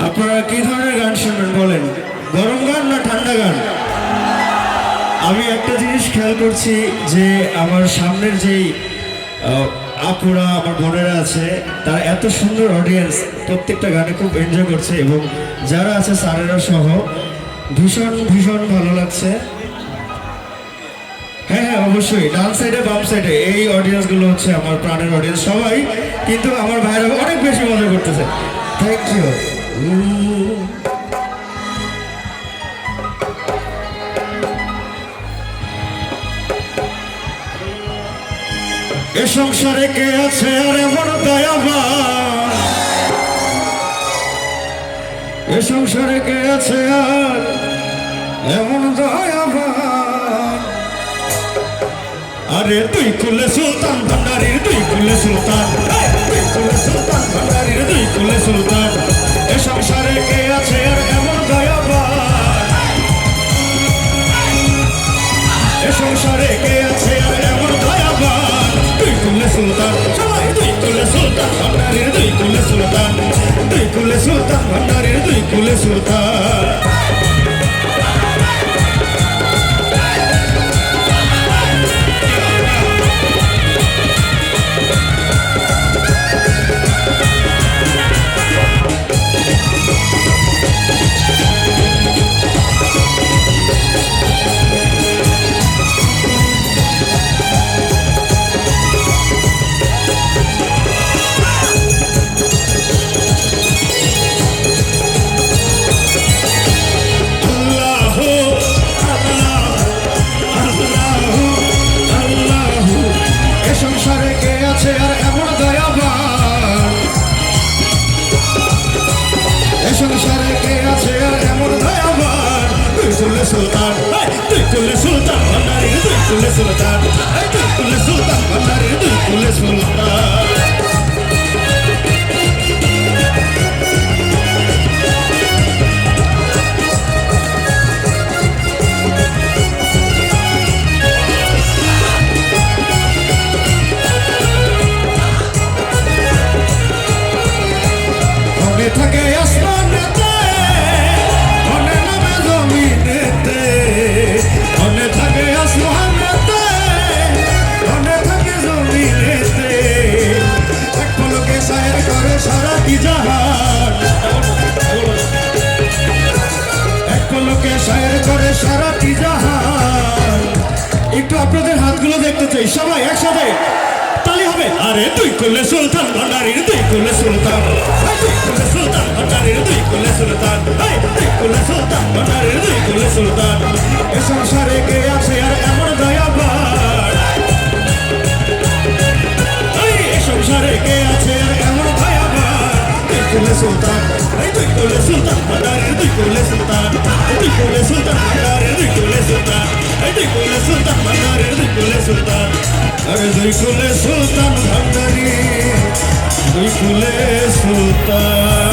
আপনারা কি ধরনের গান শুনবেন বলেন, গরম গান না ঠান্ডা গান? আমি একটা জিনিস খেয়াল করছি যে আমার সামনের যেই আপুরা আমার বোনেরা আছে তারা এত সুন্দর অডিয়েন্স, প্রত্যেকটা গানে খুব এনজয় করছে এবং যারা আছে স্যারেরা সহ ভীষণ ভীষণ ভালো লাগছে। হ্যাঁ হ্যাঁ অবশ্যই, ডান সাইডে বাম সাইডে এই অডিয়েন্সগুলো হচ্ছে আমার প্রাণের অডিয়েন্স সবাই, কিন্তু আমার ভাইরা অনেক বেশি মজা করতেছে। Thank you. এ সংসারে কে আছে আর এমন দয়াবান, এ সংসারে কে আছে আর এমন দয়াবান। আরে তুই কুলে সুলতান ভান্ডারীর, তুই কুলে সুলতান, তুই কুলে সুলতান ভান্ডারীর, তুই কুলে সুলতান। এ সংসারে কে আছে আর এমন দয়াবান, এ সংসারে কে আছে আর এমন দয়াবান। তুই কুলে সুলতান, সবাই তুই কুলে সুলতান ভান্ডারীর, তুই কুলে সুলতান, তুই কুলে সুলতান ভান্ডারীর, তুই কুলে সুলতান। সংসারে কে আছে আর এমন দয়াবান। তুই কুলে সুলতান, তুই কুলে সুলতান ভান্ডারীর, তুই কুলে সুলতান, তুই কুলে সুলতান ভান্ডারীর, তুই কুলে সুলতান। মনে থাকে আসমানেতে, মনে নামে জমিনেতে, মনে থাকে আসমানেতে, মনে থাকে জমিনেতে। এক পলকে শায়ের করে সারা কি জাহান, এক পলকে শায়ের করে সারা কি জাহান। একটু আপনাদের হাতগুলো দেখতে চাই, সবাই একসাথে তালি হবে। আরে তুই কুলে সুলতান ভান্ডারীর, তুই কুলে সুলতান, তুই কুলে সুলতান ভান্ডারীর, তুই কুলে সুলতান, তুই কুলে সুলতান ভান্ডারীর, তুই কুলে সুলতান। এ সংসারে কে আছে আর এমন দয়াবান, এ সংসারে কে আছে আর এমন দয়াবান। তুই কুলে সুলতান, তুই কুলে সুলতান ভান্ডারীর, তুই কুলে সুলতান, তুই কুলে সুলতান ভান্ডারীর, তুই কুলে সুলতান, তুই কুলে সুলতান ভান্ডারীর, তুই কুলে সুলতান। আরে তুই কুলে সুলতান ভান্ডারী, তুই কুলে সুলতান।